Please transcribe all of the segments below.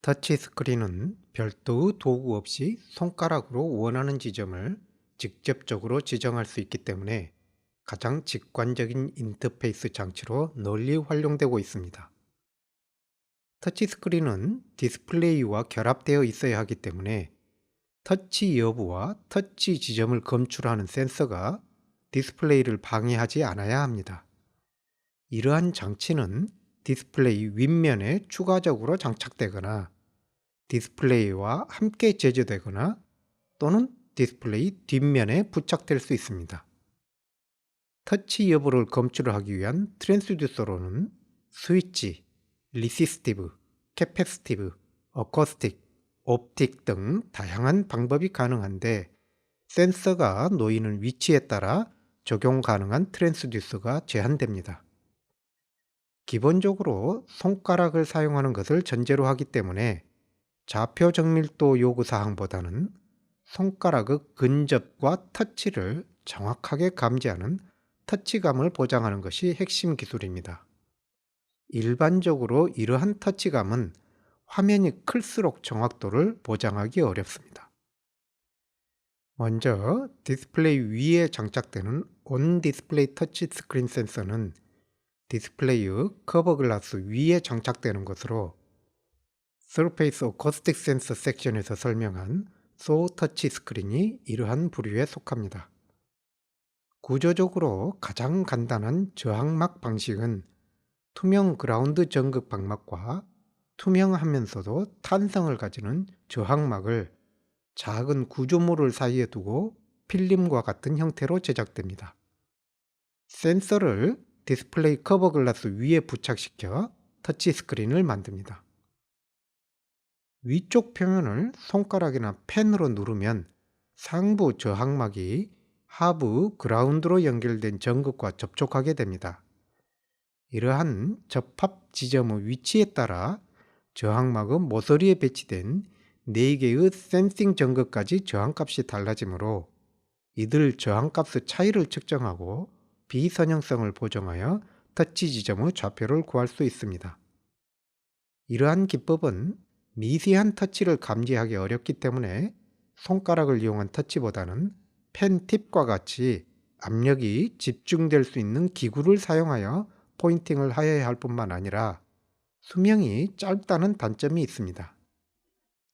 터치 스크린은 별도의 도구 없이 손가락으로 원하는 지점을 직접적으로 지정할 수 있기 때문에 가장 직관적인 인터페이스 장치로 널리 활용되고 있습니다. 터치 스크린은 디스플레이와 결합되어 있어야 하기 때문에 터치 여부와 터치 지점을 검출하는 센서가 디스플레이를 방해하지 않아야 합니다. 이러한 장치는 디스플레이 윗면에 추가적으로 장착되거나 디스플레이와 함께 제조되거나 또는 디스플레이 뒷면에 부착될 수 있습니다. 터치 여부를 검출하기 위한 트랜스듀서로는 스위치, 리시스티브, 캐패시티브, 어쿠스틱, 옵틱 등 다양한 방법이 가능한데 센서가 놓이는 위치에 따라 적용 가능한 트랜스듀서가 제한됩니다. 기본적으로 손가락을 사용하는 것을 전제로 하기 때문에 좌표 정밀도 요구 사항보다는 손가락의 근접과 터치를 정확하게 감지하는 터치감을 보장하는 것이 핵심 기술입니다. 일반적으로 이러한 터치감은 화면이 클수록 정확도를 보장하기 어렵습니다. 먼저 디스플레이 위에 장착되는 온 디스플레이 터치 스크린 센서는 디스플레이의 커버 글라스 위에 장착되는 것으로 Surface Acoustic Sensor 섹션에서 설명한 So 터치 스크린이 이러한 부류에 속합니다. 구조적으로 가장 간단한 저항막 방식은 투명 그라운드 전극 방막과 투명하면서도 탄성을 가지는 저항막을 작은 구조물을 사이에 두고 필름과 같은 형태로 제작됩니다. 센서를 디스플레이 커버 글라스 위에 부착시켜 터치 스크린을 만듭니다. 위쪽 표면을 손가락이나 펜으로 누르면 상부 저항막이 하부 그라운드로 연결된 전극과 접촉하게 됩니다. 이러한 접합 지점의 위치에 따라 저항막의 모서리에 배치된 4개의 센싱 전극까지 저항값이 달라지므로 이들 저항값의 차이를 측정하고 비선형성을 보정하여 터치 지점의 좌표를 구할 수 있습니다. 이러한 기법은 미세한 터치를 감지하기 어렵기 때문에 손가락을 이용한 터치보다는 펜 팁과 같이 압력이 집중될 수 있는 기구를 사용하여 포인팅을 하여야 할 뿐만 아니라 수명이 짧다는 단점이 있습니다.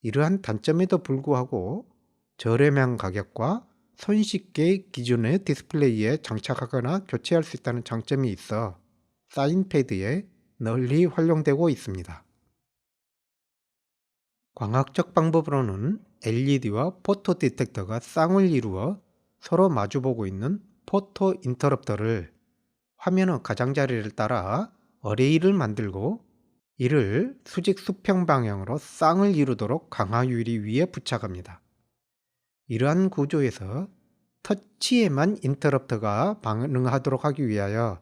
이러한 단점에도 불구하고 저렴한 가격과 손쉽게 기존의 디스플레이에 장착하거나 교체할 수 있다는 장점이 있어 사인패드에 널리 활용되고 있습니다. 광학적 방법으로는 LED와 포토 디텍터가 쌍을 이루어 서로 마주보고 있는 포토 인터럽터를 화면의 가장자리를 따라 어레이를 만들고 이를 수직 수평 방향으로 쌍을 이루도록 강화 유리 위에 부착합니다. 이러한 구조에서 터치에만 인터럽터가 반응하도록 하기 위하여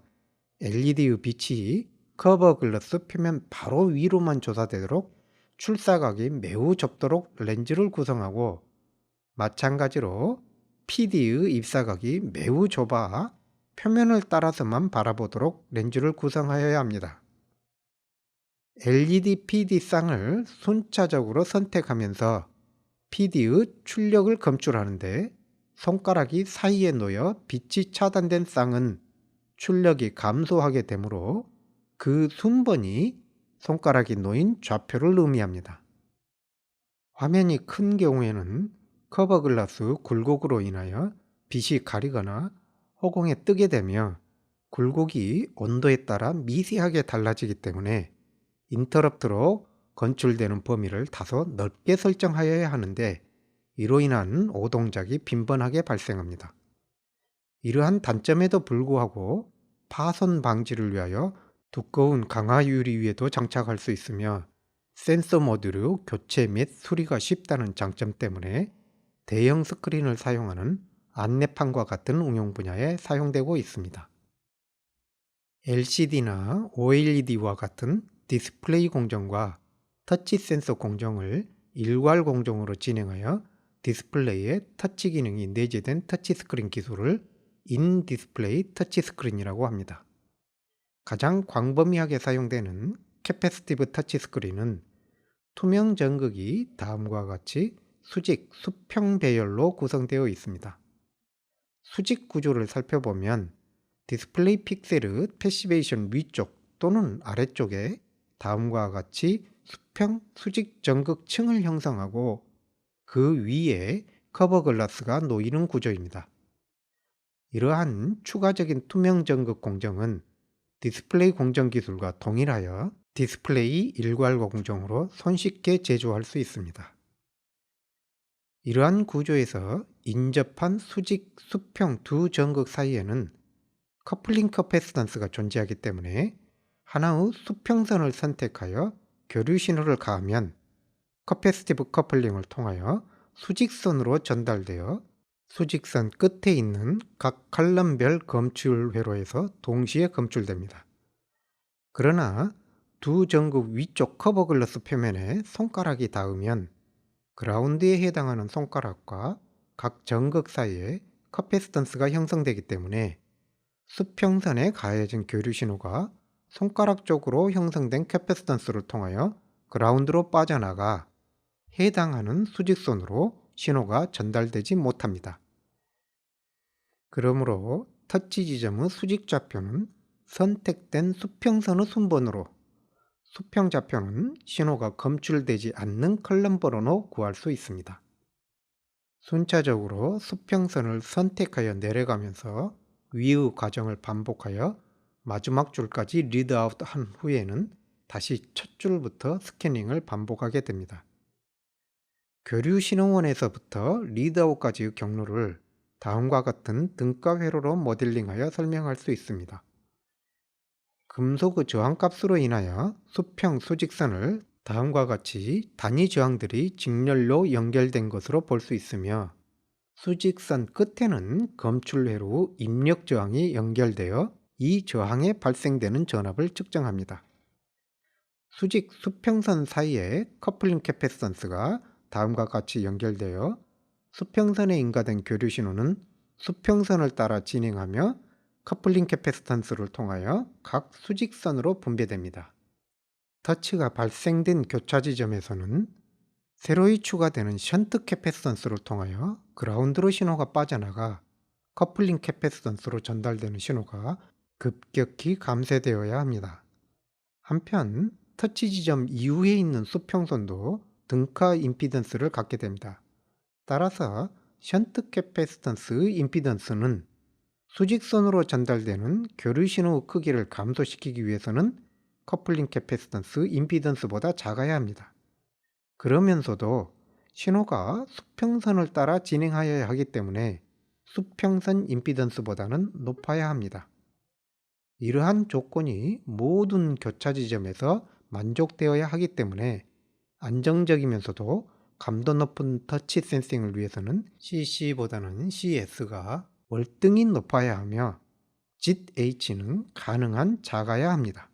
LED의 빛이 커버 글라스 표면 바로 위로만 조사되도록 출사각이 매우 좁도록 렌즈를 구성하고 마찬가지로 PD의 입사각이 매우 좁아 표면을 따라서만 바라보도록 렌즈를 구성하여야 합니다. LED PD 쌍을 순차적으로 선택하면서 PD의 출력을 검출하는데 손가락이 사이에 놓여 빛이 차단된 쌍은 출력이 감소하게 되므로 그 순번이 손가락이 놓인 좌표를 의미합니다. 화면이 큰 경우에는 커버 글라스 굴곡으로 인하여 빛이 가리거나 허공에 뜨게 되며 굴곡이 온도에 따라 미세하게 달라지기 때문에 인터럽트로 건출되는 범위를 다소 넓게 설정하여야 하는데 이로 인한 오동작이 빈번하게 발생합니다. 이러한 단점에도 불구하고 파손 방지를 위하여 두꺼운 강화 유리 위에도 장착할 수 있으며 센서 모듈의 교체 및 수리가 쉽다는 장점 때문에 대형 스크린을 사용하는 안내판과 같은 응용 분야에 사용되고 있습니다. LCD나 OLED와 같은 디스플레이 공정과 터치 센서 공정을 일괄 공정으로 진행하여 디스플레이에 터치 기능이 내재된 터치 스크린 기술을 인디스플레이 터치 스크린이라고 합니다. 가장 광범위하게 사용되는 캐패시티브 터치 스크린은 투명 전극이 다음과 같이 수직, 수평 배열로 구성되어 있습니다. 수직 구조를 살펴보면 디스플레이 픽셀의 패시베이션 위쪽 또는 아래쪽에 다음과 같이 수평, 수직 전극층을 형성하고 그 위에 커버 글라스가 놓이는 구조입니다. 이러한 추가적인 투명 전극 공정은 디스플레이 공정 기술과 동일하여 디스플레이 일괄 공정으로 손쉽게 제조할 수 있습니다. 이러한 구조에서 인접한 수직, 수평 두 전극 사이에는 커플링 커패시턴스가 존재하기 때문에 하나의 수평선을 선택하여 교류 신호를 가하면 커패시티브 커플링을 통하여 수직선으로 전달되어 수직선 끝에 있는 각 칼럼별 검출 회로에서 동시에 검출됩니다. 그러나 두 전극 위쪽 커버 글라스 표면에 손가락이 닿으면 그라운드에 해당하는 손가락과 각 전극 사이에 커패시턴스가 형성되기 때문에 수평선에 가해진 교류 신호가 손가락 쪽으로 형성된 캐패시턴스를 통하여 그라운드로 빠져나가 해당하는 수직선으로 신호가 전달되지 못합니다. 그러므로 터치 지점의 수직 좌표는 선택된 수평선의 순번으로, 수평 좌표는 신호가 검출되지 않는 컬럼 번호로 구할 수 있습니다. 순차적으로 수평선을 선택하여 내려가면서 위의 과정을 반복하여 마지막 줄까지 리드아웃 한 후에는 다시 첫 줄부터 스캐닝을 반복하게 됩니다. 교류 신호원에서부터 리드아웃까지의 경로를 다음과 같은 등가 회로로 모델링하여 설명할 수 있습니다. 금속의 저항값으로 인하여 수평 수직선을 다음과 같이 단위 저항들이 직렬로 연결된 것으로 볼 수 있으며 수직선 끝에는 검출 회로 입력 저항이 연결되어 이 저항에 발생되는 전압을 측정합니다. 수직 수평선 사이에 커플링 캐패시턴스가 다음과 같이 연결되어 수평선에 인가된 교류 신호는 수평선을 따라 진행하며 커플링 캐패시턴스를 통하여 각 수직선으로 분배됩니다. 터치가 발생된 교차 지점에서는 새로이 추가되는 션트 캐패시턴스를 통하여 그라운드로 신호가 빠져나가 커플링 캐패시턴스로 전달되는 신호가 급격히 감쇄되어야 합니다. 한편 터치 지점 이후에 있는 수평선도 등가 임피던스를 갖게 됩니다. 따라서 션트 캐패시턴스의 임피던스는 수직선으로 전달되는 교류 신호의 크기를 감소시키기 위해서는 커플링 캐패시턴스 임피던스보다 작아야 합니다. 그러면서도 신호가 수평선을 따라 진행하여야 하기 때문에 수평선 임피던스보다는 높아야 합니다. 이러한 조건이 모든 교차 지점에서 만족되어야 하기 때문에 안정적이면서도 감도 높은 터치 센싱을 위해서는 CC보다는 CS가 월등히 높아야 하며 JIT-H는 가능한 작아야 합니다.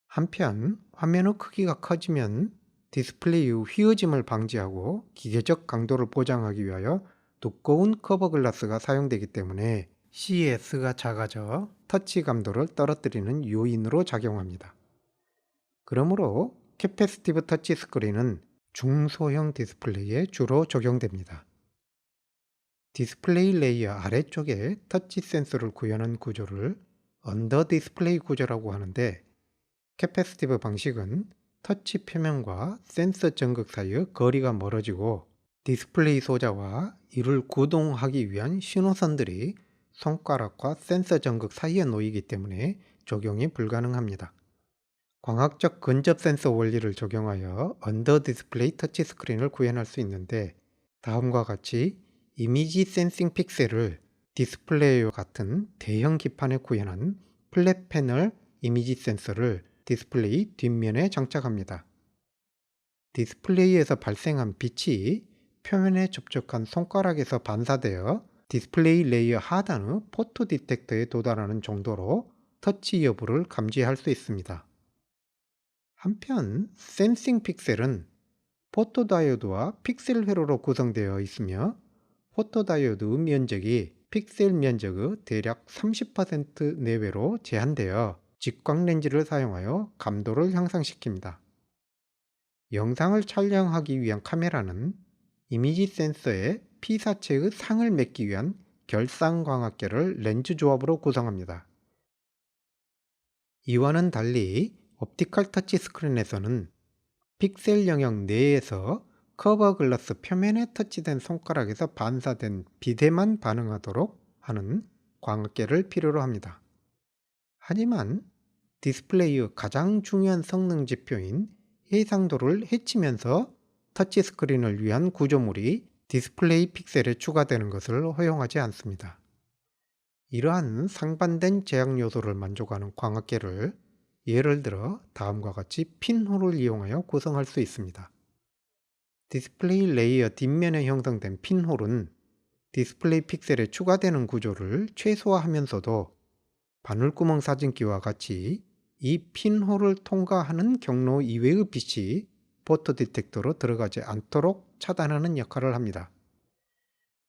한편 화면의 크기가 커지면 디스플레이의 휘어짐을 방지하고 기계적 강도를 보장하기 위하여 두꺼운 커버 글라스가 사용되기 때문에 CS가 작아져 터치 감도를 떨어뜨리는 요인으로 작용합니다. 그러므로 캐패시티브 터치 스크린은 중소형 디스플레이에 주로 적용됩니다. 디스플레이 레이어 아래쪽에 터치 센서를 구현한 구조를 언더 디스플레이 구조라고 하는데 캐패시티브 방식은 터치 표면과 센서 전극 사이의 거리가 멀어지고 디스플레이 소자와 이를 구동하기 위한 신호선들이 손가락과 센서 전극 사이에 놓이기 때문에 적용이 불가능합니다. 광학적 근접 센서 원리를 적용하여 언더 디스플레이 터치 스크린을 구현할 수 있는데 다음과 같이 이미지 센싱 픽셀을 디스플레이와 같은 대형 기판에 구현한 플랫 패널 이미지 센서를 디스플레이 뒷면에 장착합니다. 디스플레이에서 발생한 빛이 표면에 접촉한 손가락에서 반사되어 디스플레이 레이어 하단의 포토 디텍터에 도달하는 정도로 터치 여부를 감지할 수 있습니다. 한편 센싱 픽셀은 포토다이오드와 픽셀 회로로 구성되어 있으며 포토다이오드의 면적이 픽셀 면적의 대략 30% 내외로 제한되어 직광 렌즈를 사용하여 감도를 향상시킵니다. 영상을 촬영하기 위한 카메라는 이미지 센서에 P사체의 상을 맺기 위한 결쌍광학계를 렌즈 조합으로 구성합니다. 이와는 달리 옵티컬 터치스크린에서는 픽셀 영역 내에서 커버 글라스 표면에 터치된 손가락에서 반사된 빛에만 반응하도록 하는 광학계를 필요로 합니다. 하지만 디스플레이의 가장 중요한 성능 지표인 해상도를 해치면서 터치스크린을 위한 구조물이 디스플레이 픽셀에 추가되는 것을 허용하지 않습니다. 이러한 상반된 제약 요소를 만족하는 광학계를 예를 들어 다음과 같이 핀홀을 이용하여 구성할 수 있습니다. 디스플레이 레이어 뒷면에 형성된 핀홀은 디스플레이 픽셀에 추가되는 구조를 최소화하면서도 바늘구멍 사진기와 같이 이 핀홀을 통과하는 경로 이외의 빛이 포토 디텍터로 들어가지 않도록 차단하는 역할을 합니다.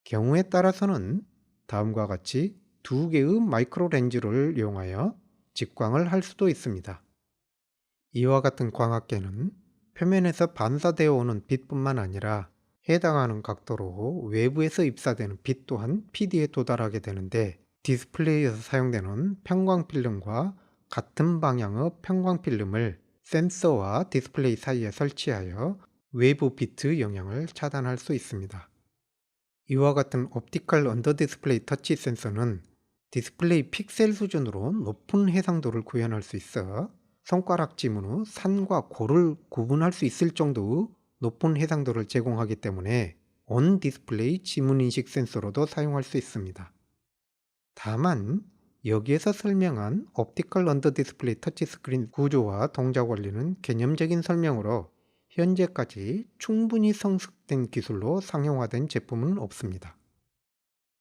경우에 따라서는 다음과 같이 두 개의 마이크로 렌즈를 이용하여 직광을 할 수도 있습니다. 이와 같은 광학계는 표면에서 반사되어 오는 빛뿐만 아니라 해당하는 각도로 외부에서 입사되는 빛 또한 PD에 도달하게 되는데, 디스플레이에서 사용되는 편광필름과 같은 방향의 편광필름을 센서와 디스플레이 사이에 설치하여 외부 빛의 영향을 차단할 수 있습니다. 이와 같은 옵티컬 언더 디스플레이 터치 센서는 디스플레이 픽셀 수준으로 높은 해상도를 구현할 수 있어 손가락 지문의 산과 고를 구분할 수 있을 정도의 높은 해상도를 제공하기 때문에 온 디스플레이 지문인식 센서로도 사용할 수 있습니다. 다만 여기에서 설명한 옵티컬 언더 디스플레이 터치스크린 구조와 동작 원리는 개념적인 설명으로 현재까지 충분히 성숙된 기술로 상용화된 제품은 없습니다.